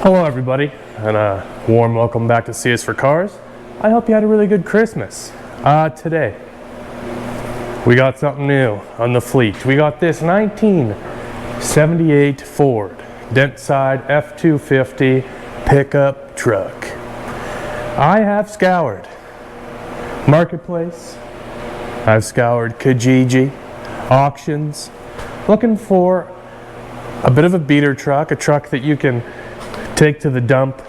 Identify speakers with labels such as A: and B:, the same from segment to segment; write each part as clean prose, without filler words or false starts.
A: Hello everybody, and a warm welcome back to See Us for Cars. I hope you had a really good Christmas. Today, we got something new on the fleet. We got this 1978 Ford dentside F-250 pickup truck. I have scoured Marketplace, I've scoured Kijiji, auctions, looking for a bit of a beater truck, a truck that you can take to the dump,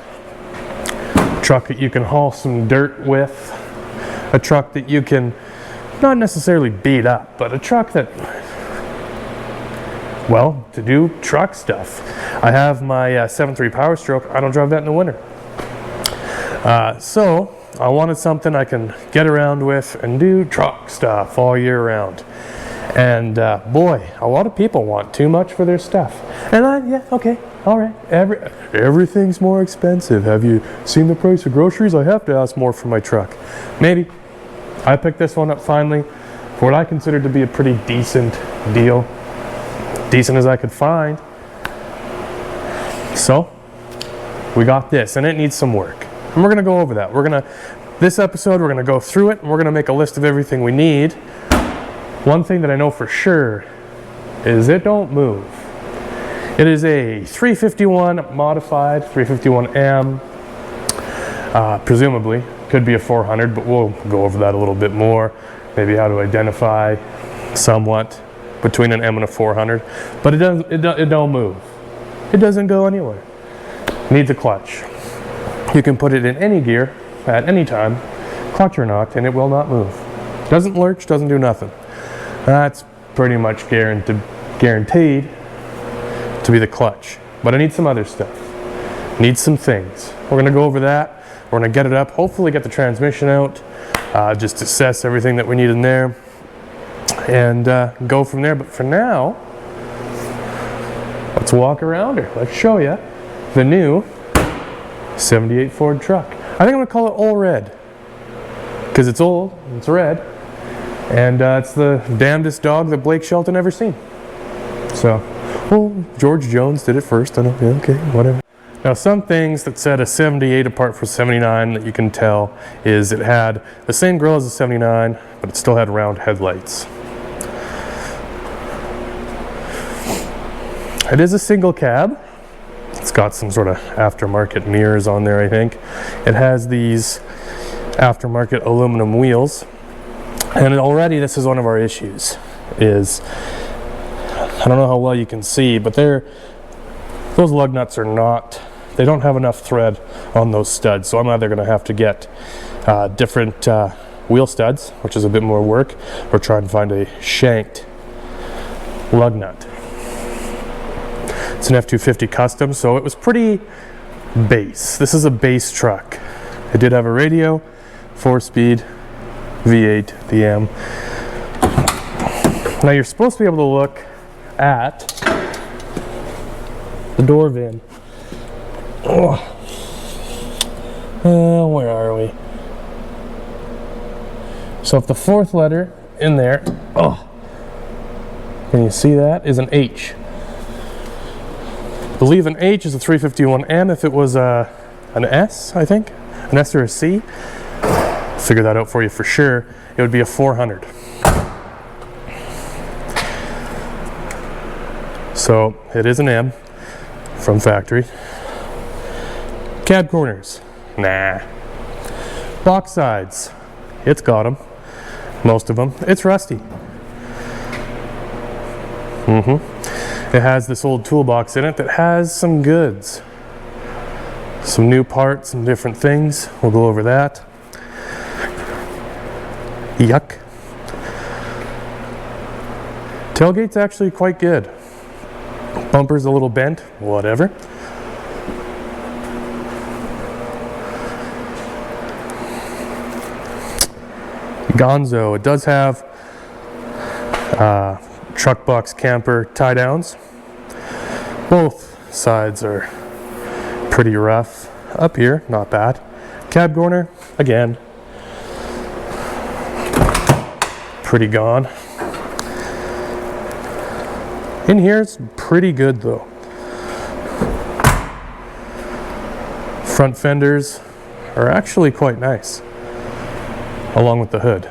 A: a truck that you can haul some dirt with, a truck that you can not necessarily beat up, but a truck that, well, to do truck stuff. I have my 7.3 Power Stroke. I don't drive that in the winter. So I wanted something I can get around with and do truck stuff all year round. And boy, a lot of people want too much for their stuff. And yeah, okay, all right. Everything's more expensive. Have you seen the price of groceries? I have to ask more for my truck. Maybe. I picked this one up finally for what I consider to be a pretty decent deal. Decent as I could find. So, we got this, and it needs some work. And we're gonna go over that. This episode, we're gonna go through it, and we're gonna make a list of everything we need. One thing that I know for sure is it don't move. It is a 351 modified, 351M, presumably. Could be a 400, but we'll go over that a little bit more. Maybe how to identify somewhat between an M and a 400. But it don't move. It doesn't go anywhere. Needs a clutch. You can put it in any gear at any time, clutch or not, and it will not move. Doesn't lurch, doesn't do nothing. That's pretty much guaranteed to be the clutch. But I need some other stuff. Need some things. We're gonna go over that. We're gonna get it up, hopefully get the transmission out, just assess everything that we need in there, and go from there. But for now, let's walk around her. Let's show you the new 78 Ford truck. I think I'm gonna call it Old Red, because it's old, it's red, and it's the damnedest dog that Blake Shelton ever seen. So, well, George Jones did it first. I don't know. Okay, whatever. Now, some things that set a 78 apart from 79 that you can tell is it had the same grille as a 79, but it still had round headlights. It is a single cab. It's got some sort of aftermarket mirrors on there, I think. It has these aftermarket aluminum wheels. And already this is one of our issues, is, I don't know how well you can see, but those lug nuts are not, they don't have enough thread on those studs. So I'm either gonna have to get different wheel studs, which is a bit more work, or try and find a shanked lug nut. It's an F-250 custom, so it was pretty base. This is a base truck. It did have a radio, 4-speed, V8, the M. Now you're supposed to be able to look at the door VIN. Where are we? So if the fourth letter in there, can you see that, is an H. I believe an H is a 351M. If it was an S, I think, an S or a C, figure that out for you for sure. It would be a 400. So it is an M from factory. Cab corners, nah. Box sides, it's got them, most of them. It's rusty. It has this old toolbox in it that has some goods, some new parts and different things. We'll go over that. Yuck. Tailgate's actually quite good. Bumper's a little bent, whatever. Gonzo, it does have truck box camper tie downs. Both sides are pretty rough. Up here, not bad. Cab corner, again, pretty gone. In here, it's pretty good though. Front fenders are actually quite nice, along with the hood.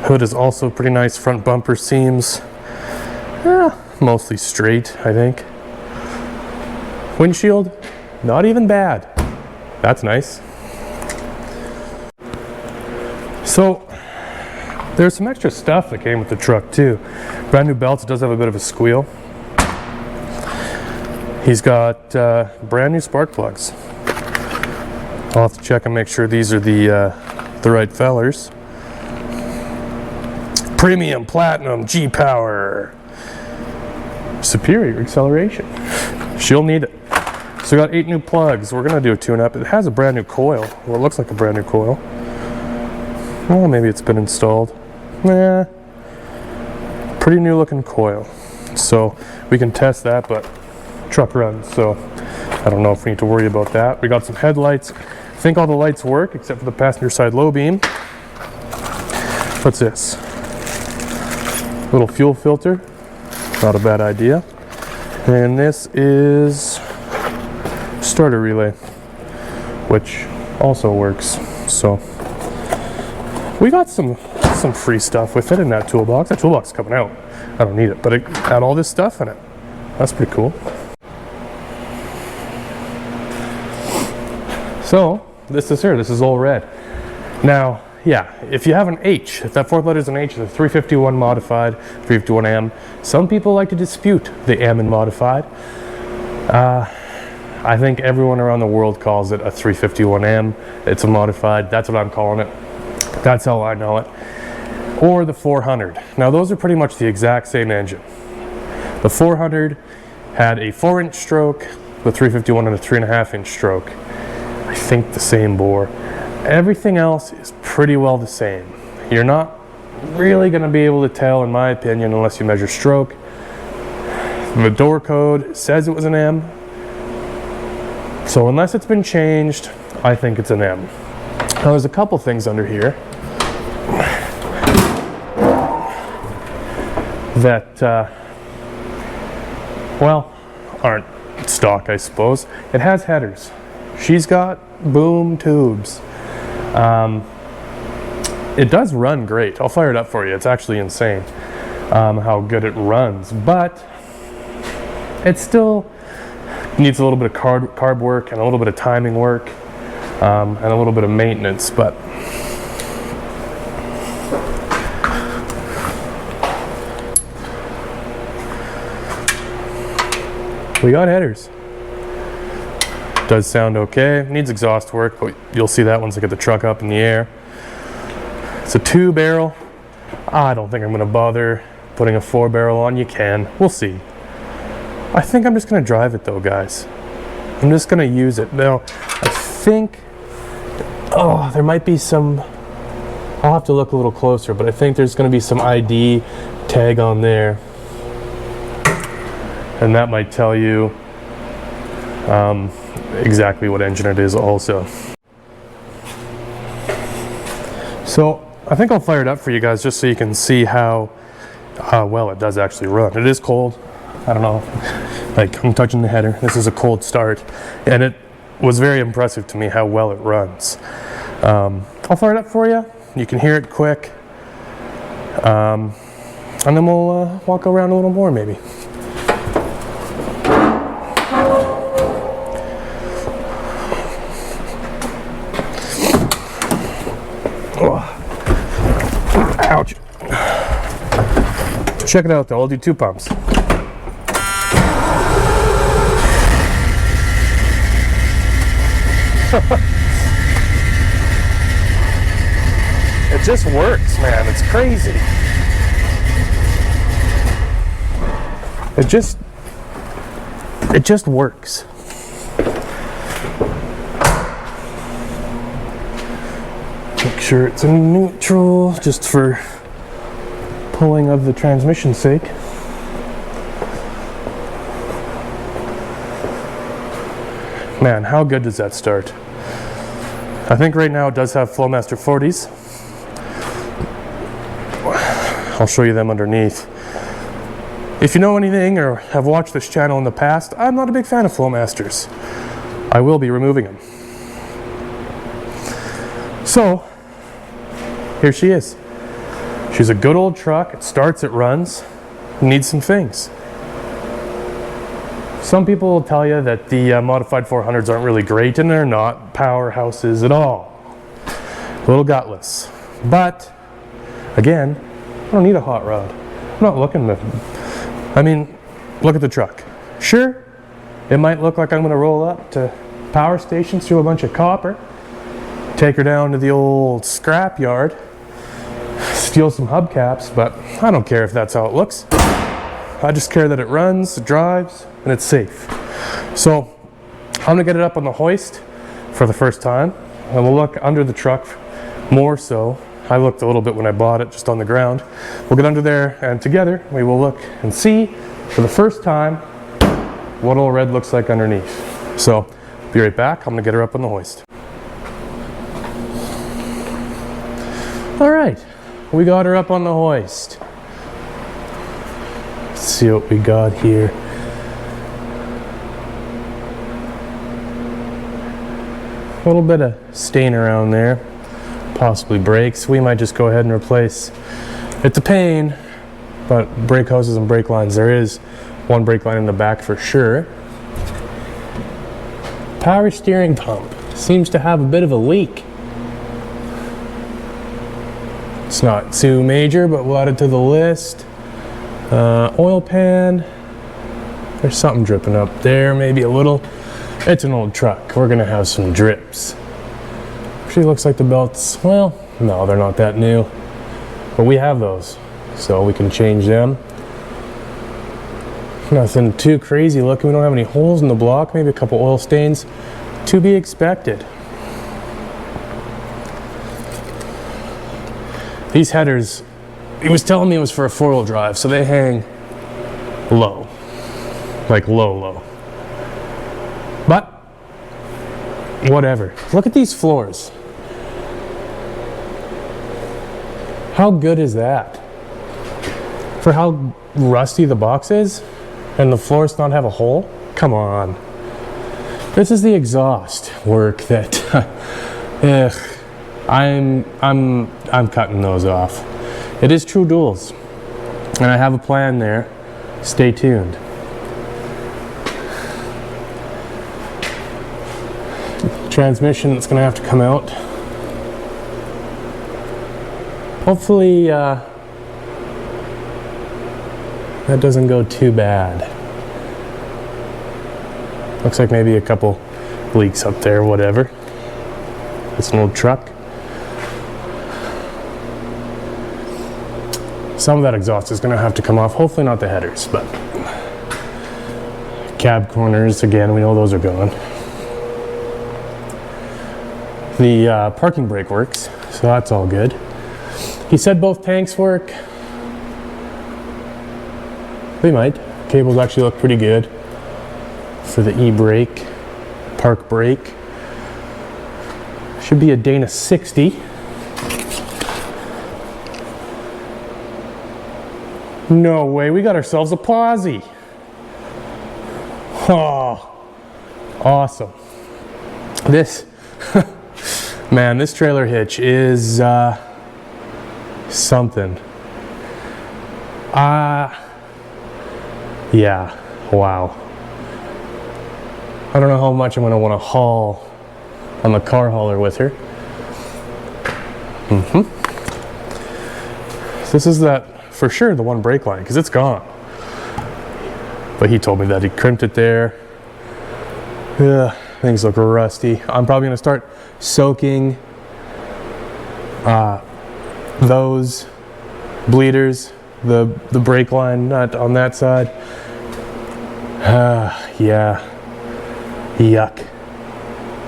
A: Hood is also pretty nice. Front bumper seems mostly straight, I think. Windshield, not even bad. That's nice. So there's some extra stuff that came with the truck too. Brand new belts. It does have a bit of a squeal. He's got brand new spark plugs. I'll have to check and make sure these are the right fellers. Premium Platinum G-Power. Superior acceleration. She'll need it. So we got 8 new plugs. We're gonna do a tune-up. It has a brand new coil. Well, it looks like a brand new coil. Well, maybe it's been installed. Nah. Pretty new looking coil. So we can test that, but truck runs, so I don't know if we need to worry about that. We got some headlights. I think all the lights work except for the passenger side low beam. What's this? Little fuel filter. Not a bad idea. And this is starter relay, which also works. So we got some free stuff with it in that toolbox. That toolbox is coming out. I don't need it, but it had all this stuff in it. That's pretty cool. So this is here. This is all red. Now, yeah, if you have an H, if that fourth letter is an H, it's a 351 modified, 351M. Some people like to dispute the M in modified. I think everyone around the world calls it a 351M. It's a modified. That's what I'm calling it. That's how I know it. Or the 400. Now those are pretty much the exact same engine. The 400 had a 4-inch stroke, the 351 and a 3.5-inch stroke. I think the same bore. Everything else is pretty well the same. You're not really going to be able to tell, in my opinion, unless you measure stroke. The door code says it was an M. So unless it's been changed, I think it's an M. Now there's a couple things under here that, well, aren't stock, I suppose. It has headers. She's got boom tubes. It does run great. I'll fire it up for you. It's actually insane how good it runs, but it still needs a little bit of carb work and a little bit of timing work and a little bit of maintenance, but we got headers. Does sound okay. Needs exhaust work, but you'll see that once I get the truck up in the air. It's a 2-barrel. I don't think I'm going to bother putting a 4-barrel on. You can. We'll see. I think I'm just going to drive it though, guys. I'm just going to use it. Now, I think, oh, there might be some, I'll have to look a little closer, but I think there's going to be some ID tag on there. And that might tell you exactly what engine it is also. So I think I'll fire it up for you guys just so you can see how well it does actually run. It is cold. I don't know, like I'm touching the header. This is a cold start, and it was very impressive to me how well it runs. I'll fire it up for you. You can hear it quick, and then we'll walk around a little more maybe. Ouch. Check it out though, I'll do 2 pumps. It just works, man, it's crazy. It just works. Make sure it's in neutral, just for pulling of the transmission's sake. Man, how good does that start? I think right now it does have Flowmaster 40s. I'll show you them underneath. If you know anything or have watched this channel in the past, I'm not a big fan of Flowmasters. I will be removing them. So, here she is. She's a good old truck. It starts, it runs. Needs some things. Some people will tell you that the modified 400s aren't really great, and they're not powerhouses at all. A little gutless. But, again, I don't need a hot rod. I'm not looking to... I mean, look at the truck. Sure, it might look like I'm going to roll up to power stations through a bunch of copper, take her down to the old scrap yard, steal some hubcaps, but I don't care if that's how it looks. I just care that it runs, it drives, and it's safe. So I'm gonna get it up on the hoist for the first time, and we'll look under the truck more so. I looked a little bit when I bought it, just on the ground. We'll get under there, and together we will look and see for the first time what old red looks like underneath. So be right back. I'm gonna get her up on the hoist. All right, we got her up on the hoist. Let's see what we got here. A little bit of stain around there, possibly brakes. We might just go ahead and replace. It's a pain, but brake hoses and brake lines, there is one brake line in the back for sure. Power steering pump seems to have a bit of a leak. It's not too major, but we'll add it to the list. Oil pan. There's something dripping up there, maybe a little. It's an old truck. We're gonna have some drips. Actually looks like the belts, well, no, they're not that new. But we have those, so we can change them. Nothing too crazy looking. We don't have any holes in the block, maybe a couple oil stains. To be expected. These headers, he was telling me it was for a 4-wheel drive, so they hang low. Like low. But, whatever. Look at these floors. How good is that? For how rusty the box is, and the floors not have a hole? Come on. This is the exhaust work that, I'm cutting those off. It is true duals, and I have a plan there. Stay tuned. Transmission that's gonna have to come out. Hopefully that doesn't go too bad. Looks like maybe a couple leaks up there, whatever. It's an old truck. Some of that exhaust is going to have to come off. Hopefully not the headers, but cab corners, again, we know those are gone. The parking brake works, so that's all good. He said both tanks work. They might. Cables actually look pretty good for the e-brake, park brake. Should be a Dana 60. No way, we got ourselves a posse. Oh, awesome. This, man, this trailer hitch is something. Yeah, wow. I don't know how much I'm gonna wanna haul on the car hauler with her. This is that, for sure, the one brake line, because it's gone. But he told me that he crimped it there. Ugh, things look rusty. I'm probably gonna start soaking those bleeders, the brake line nut on that side. Yeah, yuck.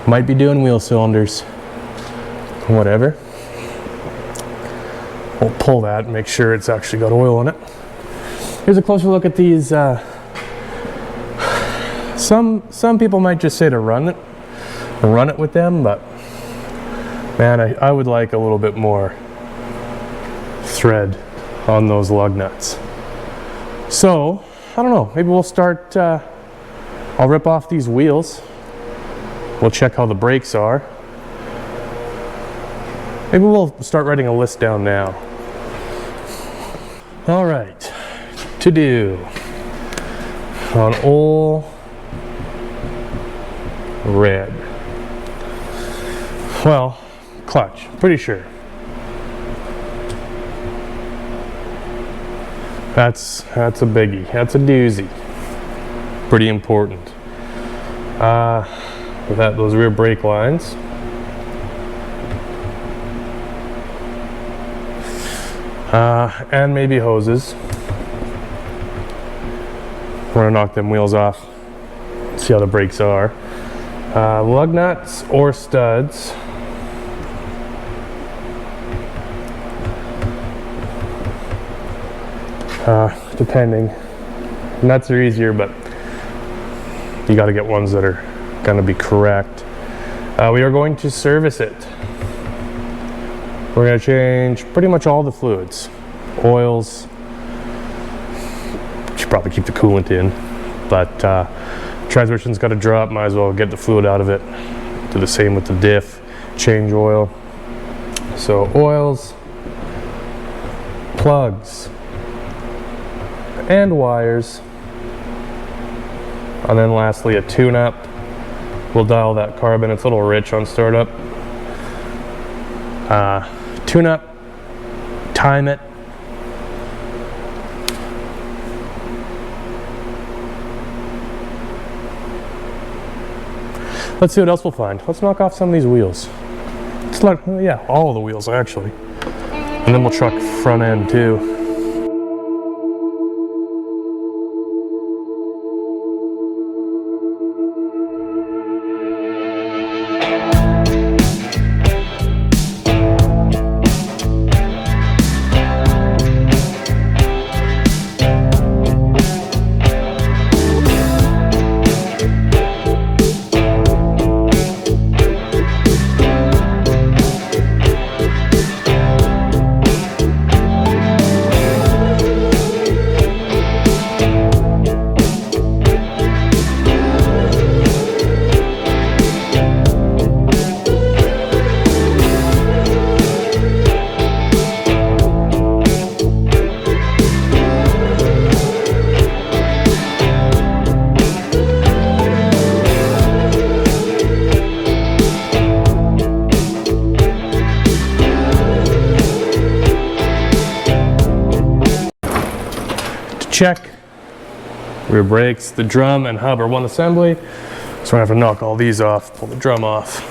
A: Might be doing wheel cylinders. Whatever. We'll pull that and make sure it's actually got oil in it. Here's a closer look at these. Some people might just say to run it with them, but man, I would like a little bit more thread on those lug nuts. So I don't know. Maybe we'll start. I'll rip off these wheels We'll check how the brakes are. Maybe we'll start writing a list down now. All right, to do on all red. Well, clutch, pretty sure. That's a biggie. That's a doozy. Pretty important. With that, those rear brake lines. And maybe hoses. We're gonna knock them wheels off. See how the brakes are. Lug nuts or studs. Depending. Nuts are easier, but you got to get ones that are going to be correct. We are going to service it. We're going to change pretty much all the fluids. Oils. Should probably keep the coolant in, but transmission's got to drop. Might as well get the fluid out of it. Do the same with the diff. Change oil. So oils, plugs, and wires, and then lastly a tune-up. We'll dial that carbon. It's a little rich on startup. Tune-up, time it. Let's see what else we'll find. Let's knock off some of these wheels. Let's let, yeah, all of the wheels actually, and then we'll truck front end too. Check. Rear brakes, the drum and hub are one assembly, so I have to knock all these off, pull the drum off.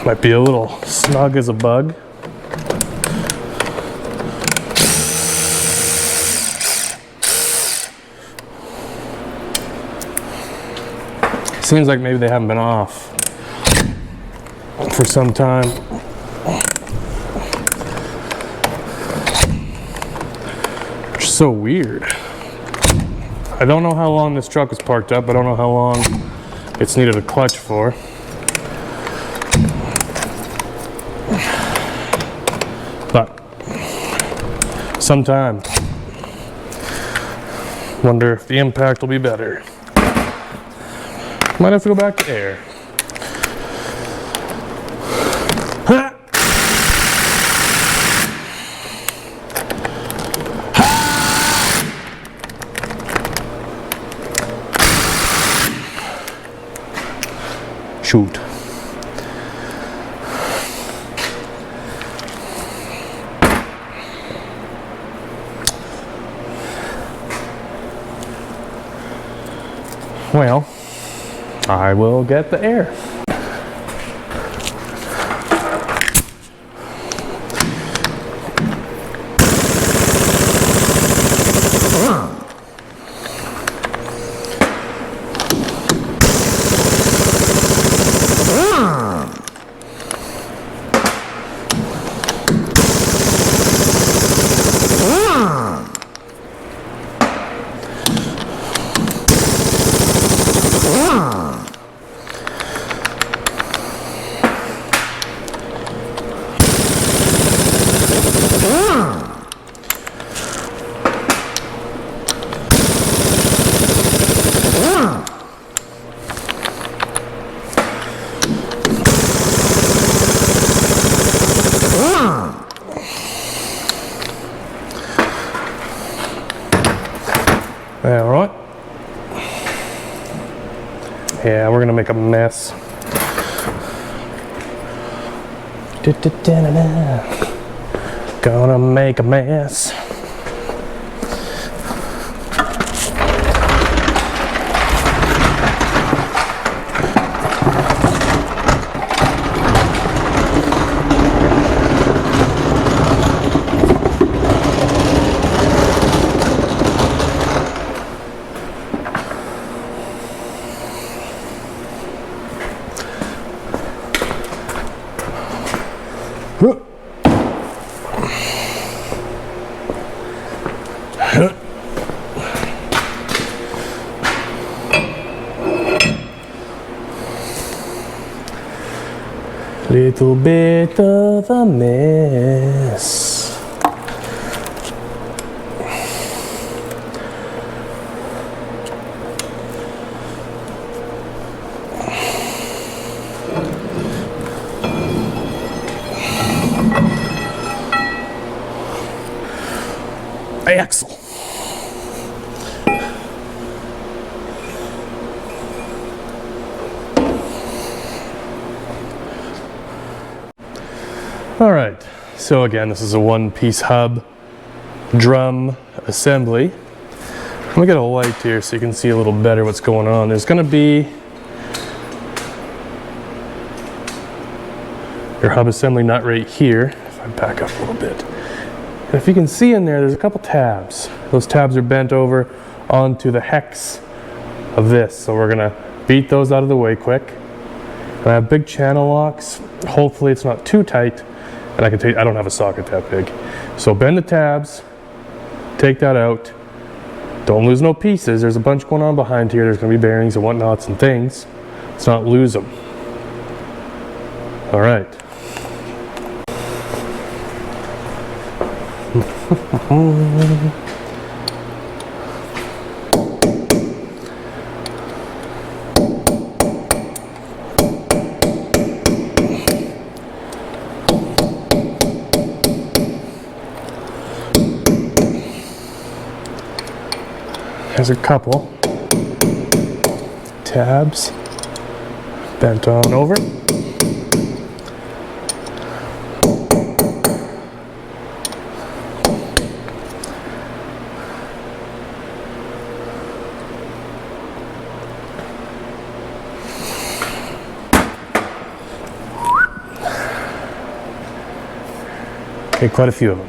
A: Might be a little snug as a bug. Seems like maybe they haven't been off for some time. Which is so weird. I don't know how long this truck was parked up. I don't know how long it's needed a clutch for. But sometime. Wonder if the impact will be better. Might have to go back to air. Shoot. Well, I will get the air. Yeah, we're gonna make a mess. Gonna make a mess. Little bit of a mess. Axle. All right, so again, this is a one-piece hub drum assembly. Let me get a light here so you can see a little better what's going on. There's going to be your hub assembly nut right here. If I back up a little bit. And if you can see in there, there's a couple tabs. Those tabs are bent over onto the hex of this. So we're going to beat those out of the way quick. And I have big channel locks. Hopefully it's not too tight. And I don't have a socket that big. So bend the tabs, take that out. Don't lose no pieces. There's a bunch going on behind here. There's going to be bearings and whatnots and things. Let's not lose them. All right. There's a couple tabs bent on over. Okay, quite a few of them.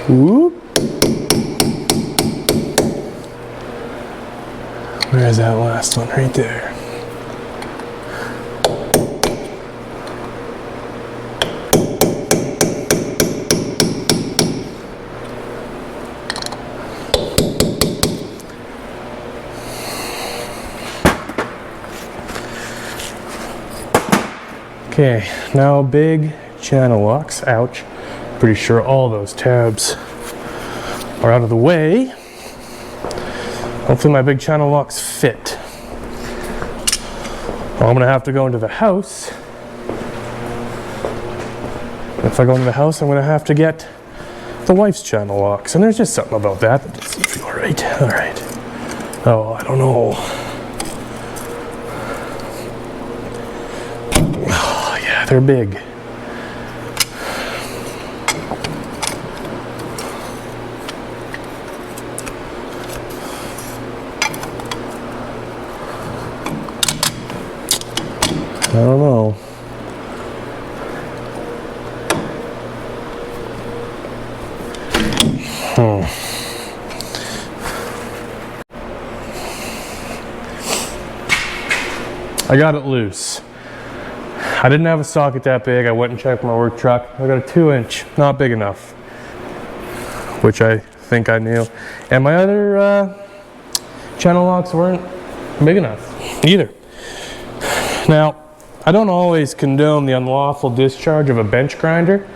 A: Whoop. Where's that last one? Right there. Okay, now big channel locks. Ouch. Pretty sure all those tabs are out of the way. Hopefully my big channel locks fit. Well, I'm gonna have to go into the house. If I go into the house, I'm gonna have to get the wife's channel locks. And there's just something about that that doesn't feel right. All right. Oh, I don't know. Oh, yeah, they're big. I don't know. I got it loose. I didn't have a socket that big. I went and checked my work truck. I got a 2-inch, not big enough, which I think I knew. And my other channel locks weren't big enough either. Now, I don't always condone the unlawful discharge of a bench grinder,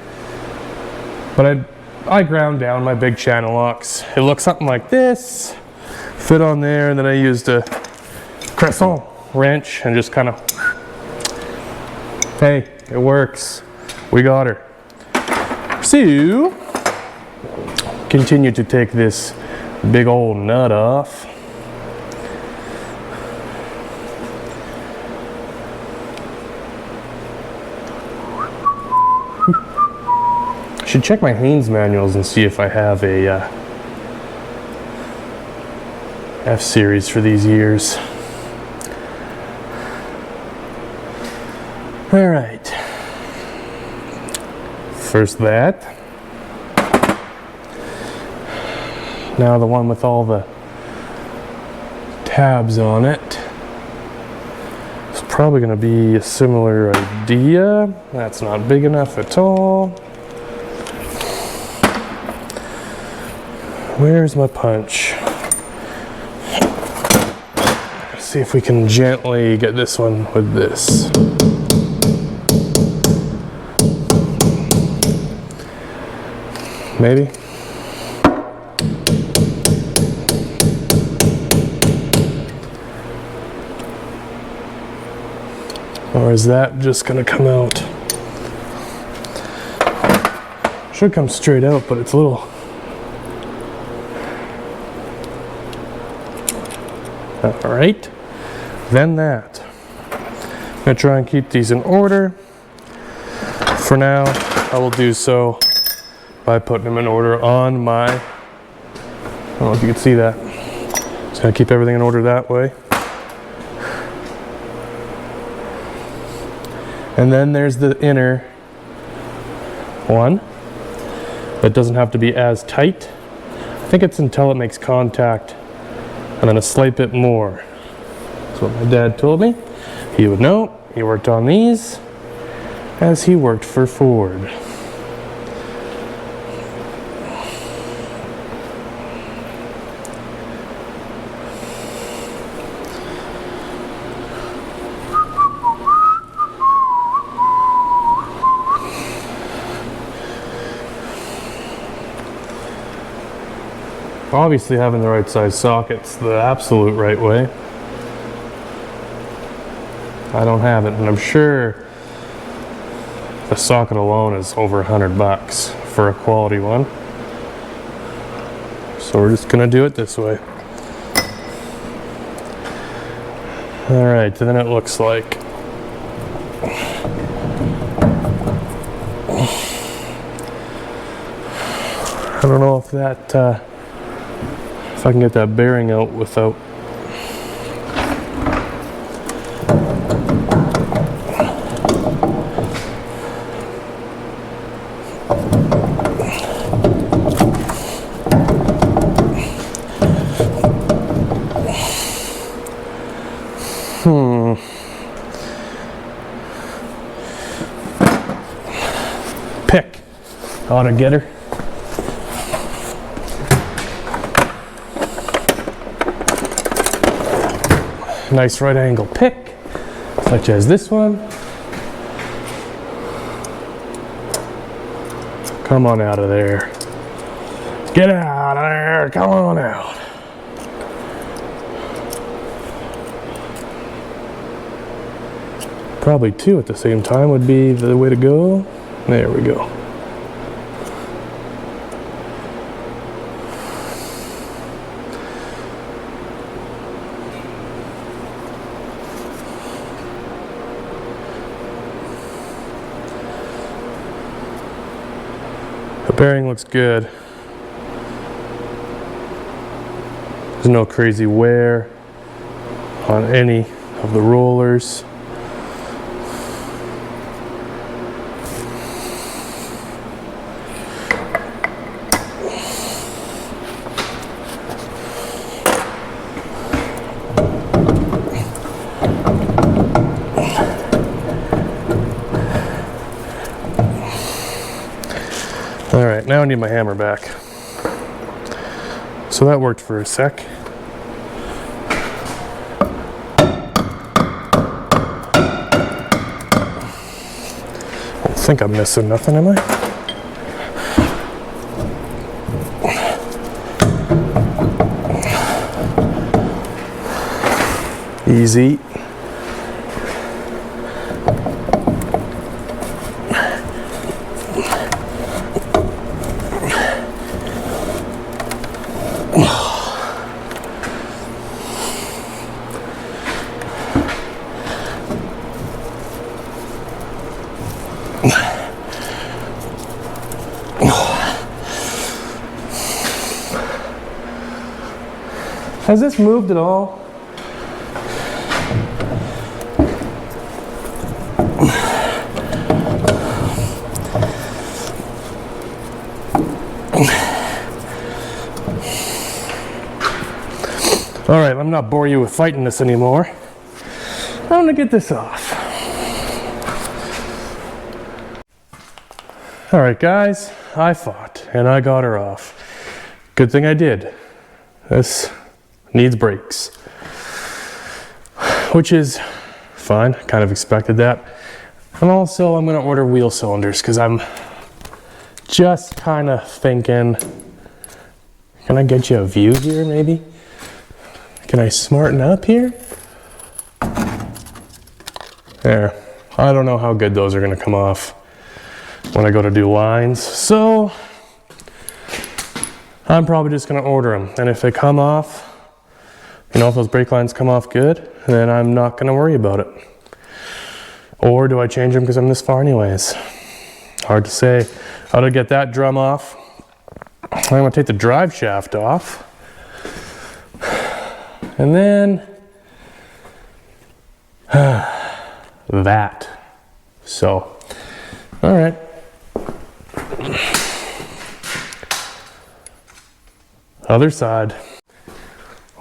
A: but I ground down my big channel locks. It looks something like this. fit on there, and then I used a crescent wrench and just kind of, hey, it works. We got her. So, continue to take this big old nut off. Should check my Haynes manuals and see if I have a F series for these years. All right. First that. Now the one with all the tabs on it. It's probably going to be a similar idea. That's not big enough at all. Where's my punch? Let's see if we can gently get this one with this. Maybe. Or is that just gonna come out? Should come straight out, but it's a little. All right, then that. I'm gonna try and keep these in order. For now, I will do so by putting them in order on my, I don't know if you can see that. Just gonna keep everything in order that way. And then there's the inner one. That doesn't have to be as tight. I think it's until it makes contact and then a slight bit more. That's what my dad told me. He would know. He worked on these as he worked for Ford. Obviously having the right size socket's the absolute right way. I don't have it, and I'm sure the socket alone is over $100 for a quality one. So we're just gonna do it this way. All right, and then it looks like I don't know if that if I can get that bearing out without pick. Ought to get her. Nice right angle pick, such as this one. Come on out of there. Get out of there, come on out. Probably two at the same time would be the way to go. There we go. The bearing looks good. There's no crazy wear on any of the rollers. All right, now I need my hammer back. So that worked for a sec. I don't think I'm missing nothing, am I? Easy. Has this moved at all? All right, I'm not boring you with fighting this anymore. I'm gonna get this off. All right, guys, I fought and I got her off. Good thing I did. This needs brakes, which is fine. Kind of expected that. And also I'm gonna order wheel cylinders because I'm just kind of thinking, can I get you a view here maybe? Can I smarten up here? There. I don't know how good those are gonna come off when I go to do lines. So I'm probably just gonna order them. And if they come off, you know, if those brake lines come off good, then I'm not gonna worry about it. Or do I change them because I'm this far anyways? Hard to say. How to get that drum off? I'm gonna take the drive shaft off. And then that. So, all right. Other side.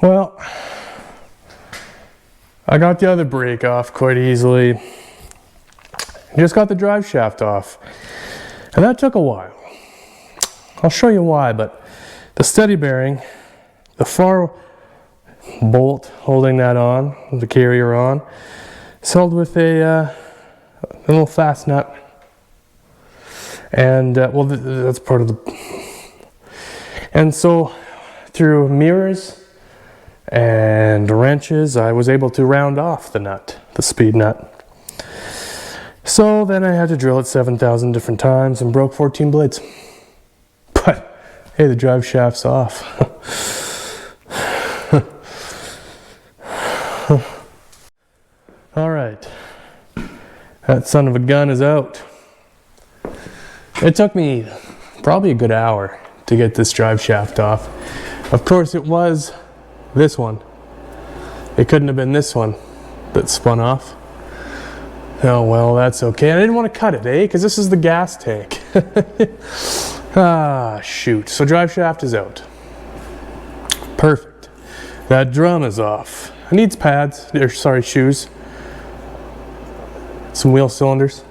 A: Well, I got the other brake off quite easily. Just got the drive shaft off. And that took a while. I'll show you why, but the steady bearing, the far bolt holding that on, the carrier on, is held with a little fast nut. And, well, that's part of the... And so, through mirrors and wrenches, I was able to round off the nut, the speed nut. So then I had to drill it 7,000 different times and broke 14 blades. But hey, the drive shaft's off. All right, that son of a gun is out. It took me probably a good hour to get this drive shaft off. Of course, it was this one. It couldn't have been this one that spun off. Oh, well, that's okay. I didn't want to cut it, eh? Because this is the gas tank. Ah, shoot. So drive shaft is out. Perfect. That drum is off. It needs pads, or sorry, shoes. Some wheel cylinders.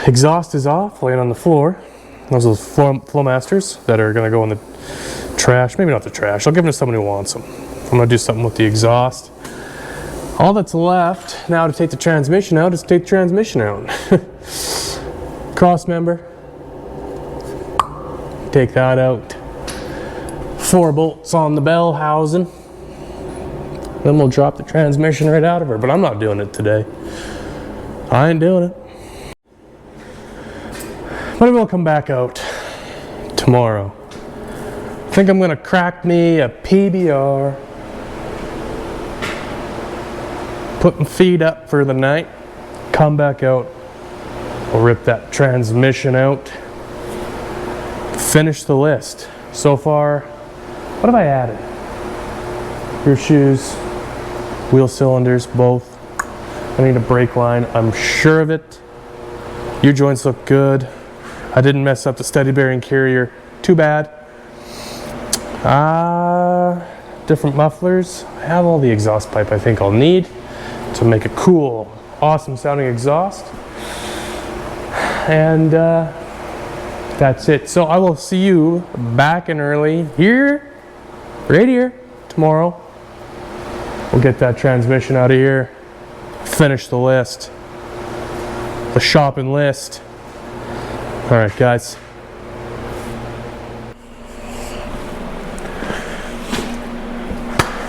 A: Exhaust is off, laying on the floor. Those are Flowmasters that are gonna go in the trash. Maybe not the trash. I'll give them to someone who wants them. I'm gonna do something with the exhaust. All that's left now to take the transmission out is to take the transmission out. Cross member. Take that out. 4 bolts on the bell housing. Then we'll drop the transmission right out of her. But I'm not doing it today. I ain't doing it. But it will come back out tomorrow. I think I'm gonna crack me a PBR. Put my feet up for the night. Come back out. We'll rip that transmission out. Finish the list. So far, what have I added? Rear shoes, wheel cylinders, both. I need a brake line, I'm sure of it. U-joints look good. I didn't mess up the steady bearing carrier too bad. Different mufflers. I have all the exhaust pipe I think I'll need to make a cool, awesome sounding exhaust. And that's it. So I will see you back and early here, right here, tomorrow. We'll get that transmission out of here, finish the list, the shopping list. All right, guys.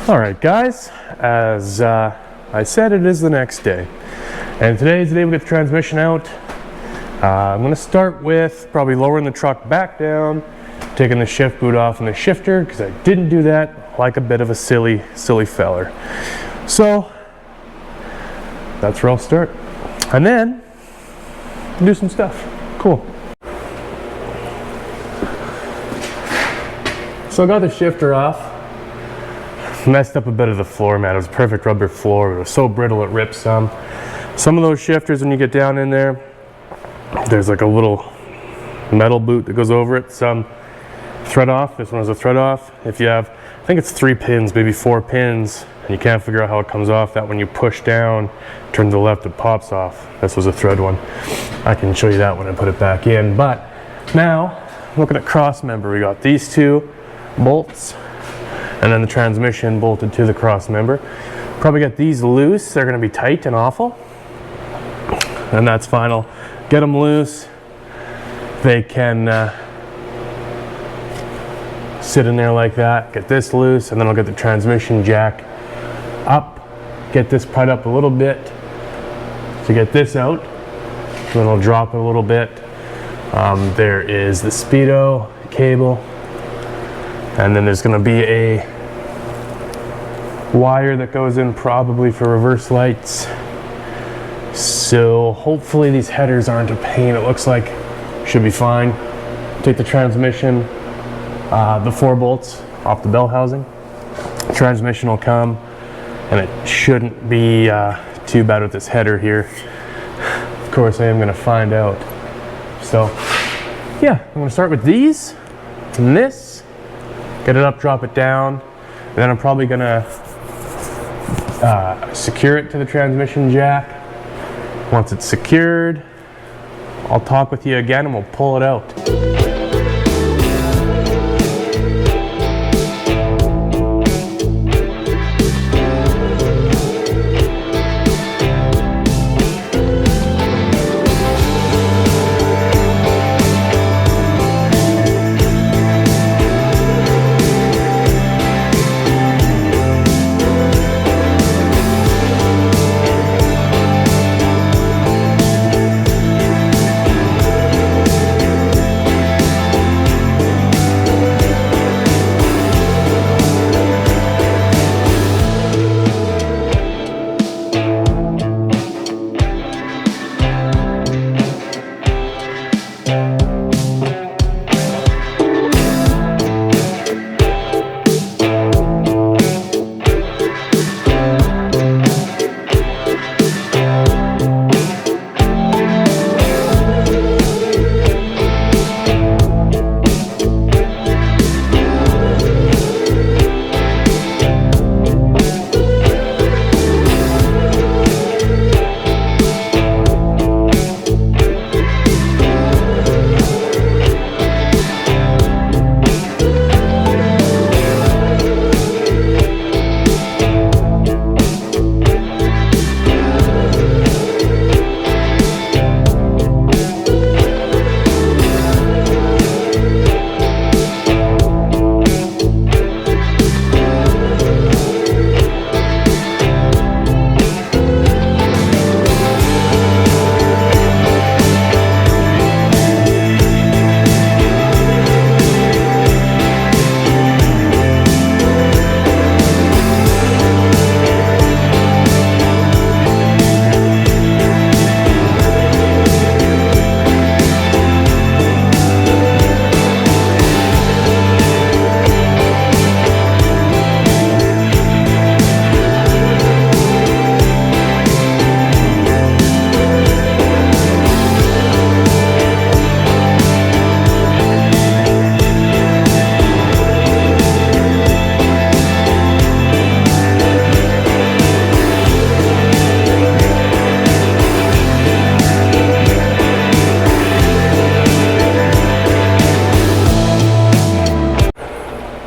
A: All right, guys, as I said, it is the next day. And today is the day we get the transmission out. I'm gonna start with probably lowering the truck back down, taking the shift boot off and the shifter, because I didn't do that like a bit of a silly feller. So that's where I'll start. And then do some stuff. Cool. So I got the shifter off. Messed up a bit of the floor mat. It was a perfect rubber floor, but it was so brittle it ripped some. Some of those shifters, when you get down in there, there's like a little metal boot that goes over it. Some thread off. This one has a thread off. If you have, I think it's 3 pins, maybe 4 pins, and you can't figure out how it comes off, that when you push down, turn to the left, it pops off. This was a thread one. I can show you that when I put it back in. But now, looking at cross member, we got these 2 bolts, and then the transmission bolted to the cross member. Probably get these loose. They're gonna be tight and awful, and that's fine. I'll get them loose. They can sit in there like that. Get this loose, and then I'll get the transmission jack up, get this pried up a little bit to get this out. Then I'll drop it a little bit. There is the speedo cable, and then there's going to be a wire that goes in probably for reverse lights. So hopefully these headers aren't a pain. It looks like should be fine. Take the transmission, the 4 bolts off the bell housing. Transmission will come, and it shouldn't be too bad with this header here. Of course, I am going to find out. So yeah, I'm going to start with these and this. Get it up, drop it down, and then I'm probably gonna secure it to the transmission jack. Once it's secured, I'll talk with you again and we'll pull it out.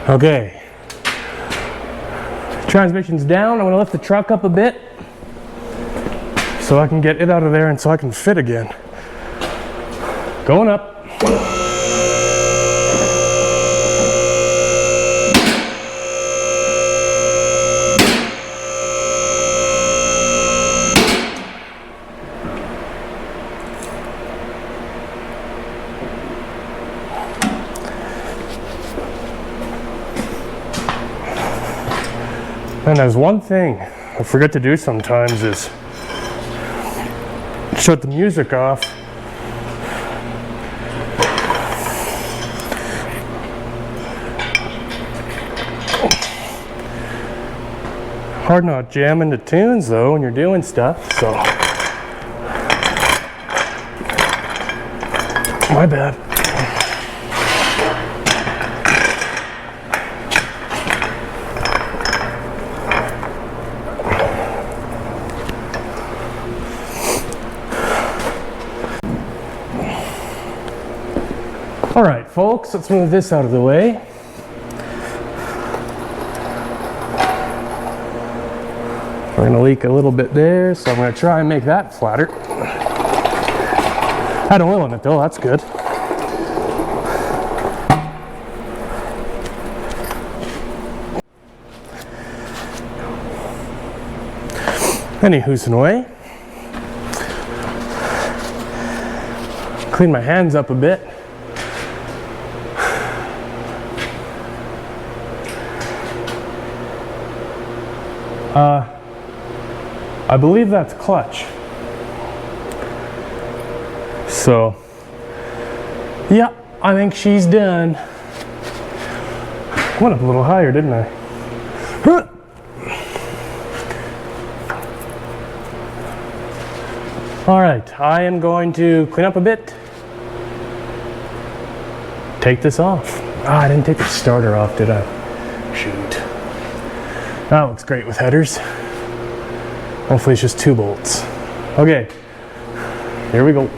A: Okay, transmission's down. I'm gonna lift the truck up a bit so I can get it out of there and so I can fit again. Going up. And there's one thing I forget to do sometimes is shut the music off. Hard not jamming to tunes though when you're doing stuff, so my bad. All right, folks, let's move this out of the way. We're gonna leak a little bit there, so I'm gonna try and make that flatter. Had oil in it though, that's good. Anywho's and away. Clean my hands up a bit. I believe that's clutch. So, yeah, I think she's done. Went up a little higher, didn't I? All right, I am going to clean up a bit. Take this off. I didn't take the starter off, did I? Shoot. That looks great with headers. Hopefully it's just 2 bolts. Okay, here we go.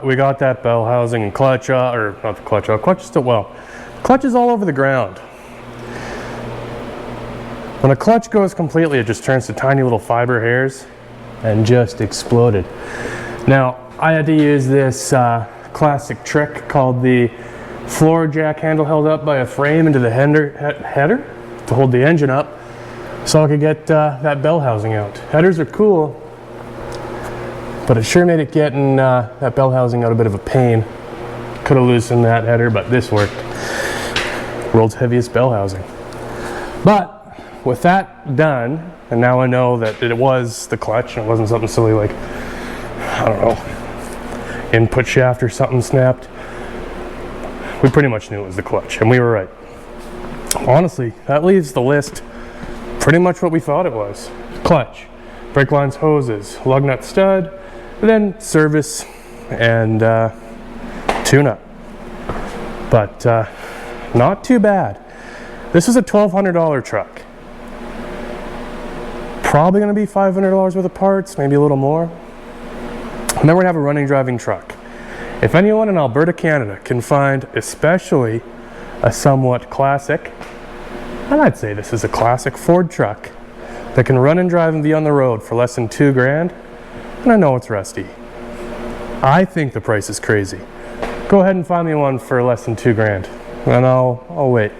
A: We got that bell housing and clutch, or not the clutch, clutch is still, well, clutch is all over the ground. When a clutch goes completely, it just turns to tiny little fiber hairs and just exploded. Now, I had to use this classic trick called the floor jack handle held up by a frame into the header to hold the engine up so I could get that bell housing out. Headers are cool, but it sure made it getting that bell housing out a bit of a pain. Could have loosened that header, but this worked. World's heaviest bell housing. But with that done, and now I know that it was the clutch, and it wasn't something silly like, I don't know, input shaft or something snapped. We pretty much knew it was the clutch, and we were right. Honestly, that leaves the list pretty much what we thought it was. Clutch, brake lines, hoses, lug nut stud, and then service and tune-up. But not too bad. This is a $1,200 truck. Probably going to be $500 worth of parts, maybe a little more. And then we're going to have a running, driving truck. If anyone in Alberta, Canada can find especially a somewhat classic, and I'd say this is a classic Ford truck that can run and drive and be on the road for less than $2,000, and I know it's rusty. I think the price is crazy. Go ahead and find me one for less than $2,000, and I'll wait.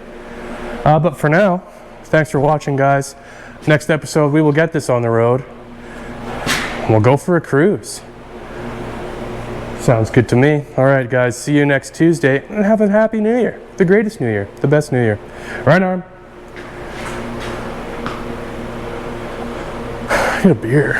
A: But for now, thanks for watching, guys. Next episode, we will get this on the road. We'll go for a cruise. Sounds good to me. All right, guys, see you next Tuesday, and have a happy New Year. The greatest New Year, the best New Year. Right arm. I need a beer.